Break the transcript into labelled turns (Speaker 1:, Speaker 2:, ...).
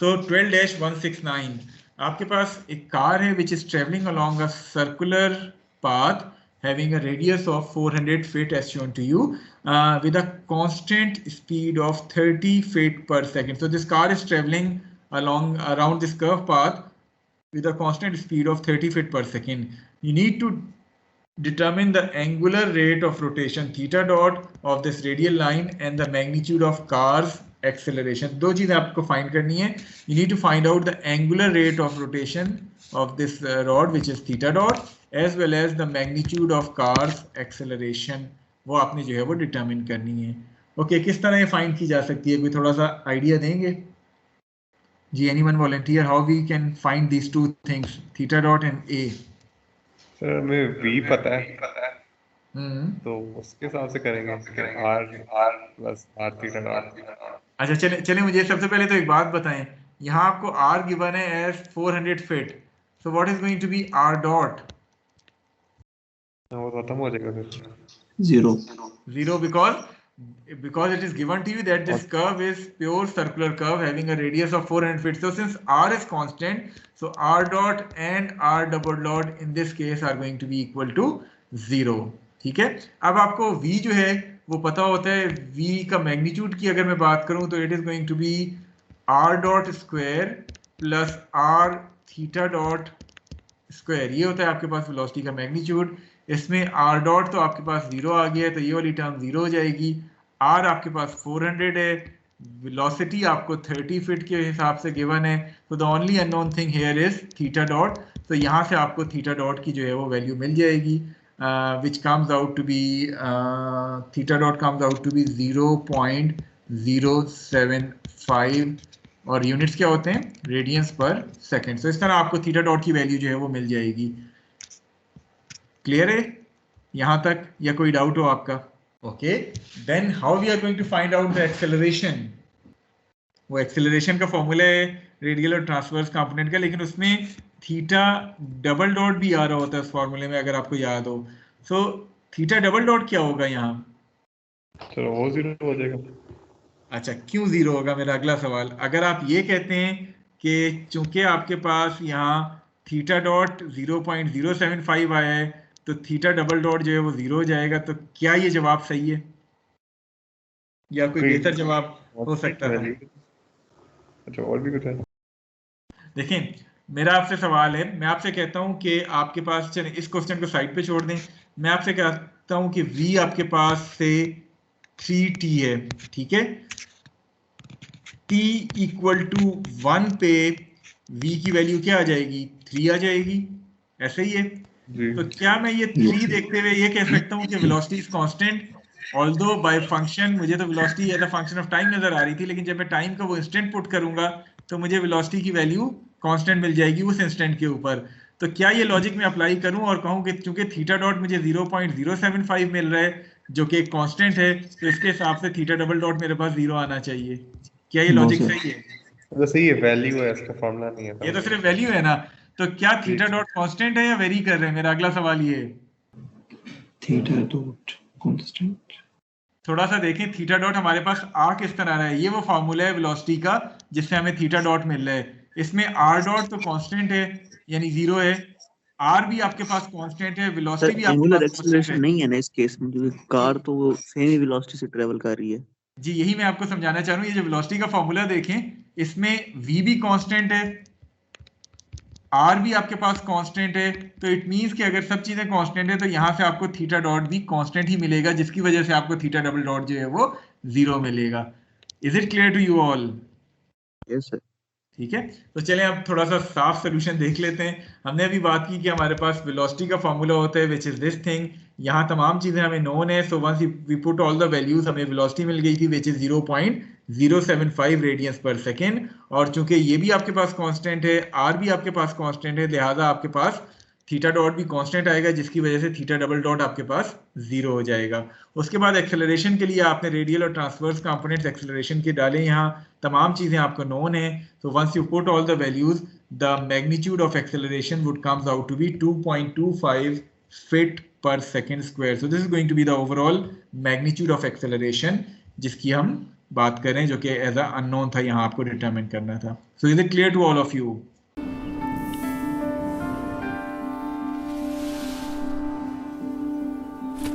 Speaker 1: So 12-169 आपके पास एक car है which is traveling along a circular path having a radius of 400 feet as shown to you with a constant speed of 30 feet per second. So this car is traveling around this curved path with a constant speed of 30 feet per second. You need to determine the angular rate of rotation theta dot of this radial line and the magnitude of car's acceleration. दो चीजें आपको find करनी है. You need to find out the angular rate of rotation of this rod which is theta dot as well as the magnitude of car's acceleration. वो आपने जो है वो determine करनी है. Okay, किस तरह ये find की जा सकती है? कोई थोड़ा सा idea देंगे? जी, anyone volunteer how we can find these two things, theta dot and A?
Speaker 2: Sir हमें v पता है तो उसके हिसाब से करेंगे r plus r theta dot.
Speaker 1: अच्छा चले मुझे सबसे पहले तो एक बात बताएं, यहाँ आपको r गिवन है as 400 feet, so what is going to be r dot?
Speaker 2: वो खत्म हो जाएगा फिर.
Speaker 1: Zero because it is given to you that this curve is pure circular curve having a radius of 400 feet. So since r is constant, so r dot and r double dot in this case are going to be equal to 0. ठीक है, अब आपको v जो है वो पता होता है. v का मैग्नीट्यूड की अगर मैं बात करूं तो it is going to be r dot square plus r theta dot square. ये होता है आपके पास वेलोसिटी का मैग्नीट्यूड. इसमें r डॉट तो आपके पास 0 आ गया है, तो ये वाली टर्म 0 हो जाएगी. r आपके पास 400 है, वेलोसिटी आपको 30 फीट के हिसाब से गिवन है, तो the only unknown thing here is theta dot. तो यहाँ से आपको थीटा डॉट की जो है वो वैल्यू मिल जाएगी which comes out to be theta dot comes out to be 0.075 और यूनिट्स क्या होते हैं? Radiance per second. तो इस तरह आपको थीटा डॉट की वैल्यू जो है वो मिल जाएगी. क्लियर है यहाँ तक या कोई डाउट हो आपका? Okay, then how we are going to find out the acceleration. वो एक्सेलरेशन का फॉर्मूला है रेडियल और ट्रांसवर्स कंपोनेंट का, लेकिन उसमें थीटा डबल डॉट भी आ रहा होता है उस फॉर्मूले में, अगर आपको याद हो. सो थीटा डबल डॉट क्या होगा यहाँ?
Speaker 2: चलो वो 0 हो जाएगा.
Speaker 1: अच्छा, क्यों 0 होगा? मेरा अगला सवाल. अगर आप ये कहते हैं कि चूंकि आपके पास यहाँ थीटा डॉट 0.075 आया है तो थीटा डबल डॉट जो है वो 0 हो जाएगा, तो क्या ये जवाब सही है या कोई बेहतर जवाब हो सकता है?
Speaker 2: अच्छा, और भी कुछ है?
Speaker 1: देखें, मेरा आपसे सवाल है, मैं आपसे कहता हूं कि आपके पास, चलिए इस क्वेश्चन को साइड पे छोड़ दें, मैं आपसे कहता हूं कि v आपके पास से 3t है, ठीक है. t इक्वल टू 1 पे v की वैल्यू क्या आ जाएगी? 3 आ जाएगी. ऐसे ही है. तो क्या मैं ये 3 देखते हुए ये कह सकता हूं कि velocity is constant? Although by function मुझे तो velocity as a function of time नजर आ रही थी, लेकिन जब मैं टाइम का वो इंस्टेंट पुट करूंगा तो मुझे वेलोसिटी की वैल्यू कांस्टेंट मिल जाएगी उस इंस्टेंट के ऊपर. तो क्या ये लॉजिक में अप्लाई करूं और कहूं कि चूंकि थीटा डॉट मुझे 0.075 मिल रहा है जो कि एक कांस्टेंट है, तो इसके हिसाब से थीटा डबल डॉट मेरे पास 0 आना चाहिए. क्या ये लॉजिक सही है?
Speaker 2: तो सही है, वैल्यू है, इसका फॉर्मूला नहीं है.
Speaker 1: ये तो सिर्फ वैल्यू है ना. तो क्या थीटा डॉट कांस्टेंट है या वेरी कर रहे हैं? मेरा अगला सवाल ये है.
Speaker 3: Theta dot constant.
Speaker 1: थोड़ा सा देखें, थीटा डॉट हमारे पास आ किस तरह रहा है. ये वो फार्मूला है वेलोसिटी का जिससे हमें थीटा डॉट मिल रहा है. इसमें आर डॉट तो कांस्टेंट है यानी 0 है, आर भी आपके पास कांस्टेंट है, वेलोसिटी भी आपके पास
Speaker 4: एक्सेलरेशन नहीं है ना इस केस में, क्योंकि कार तो वो सेम ही वेलोसिटी से ट्रेवल कर रही है.
Speaker 1: जी, यही मैं आपको समझाना चाह रहा हूँ. ये जो वेलोसिटी का फार्मूला देखें, इसमें v भी कांस्टेंट है, r भी आपके पास कांस्टेंट है, तो इट मींस कि अगर सब चीजें कांस्टेंट है तो यहाँ से आपको थीटा डॉट भी कांस्टेंट ही मिलेगा, जिसकी वजह से आपको थीटा डबल डॉट जो है वो 0 मिलेगा. Is it clear to you all?
Speaker 4: Yes sir.
Speaker 1: ठीक है, तो चलें अब थोड़ा सा साफ सोल्यूशन देख लेते हैं. हमने अभी बात की कि हमारे पास वेलोसिटी का फार्मूला होता है विच इज दिस थिंग. यहाँ तमाम चीजें हमें नोन है, so once we put all the values, हमें वेलोसिटी मिल गई थी which is 0.075 radians per second. और चूंकि ये भी आपके पास कांस्टेंट है, आर भी आपके पास कांस्टेंट है, लिहाजा आपके पास थीटा डॉट भी कांस्टेंट आएगा, जिसकी वजह से थीटा डबल डॉट आपके पास 0 हो जाएगा. उसके बाद एक्सेलरेशन के लिए आपने रेडियल और ट्रांसवर्स कंपोनेंट्स एक्सेलरेशन के डाले. यहाँ तमाम चीजें आपको नोन है, so once you put all the values, the magnitude of acceleration would comes out to be 2.25 feet per second square. So this is going to be the overall magnitude of acceleration जिसकी हम बात करें, जो कि as a unknown था, यहाँ आपको determine करना था. So is it clear to all of you?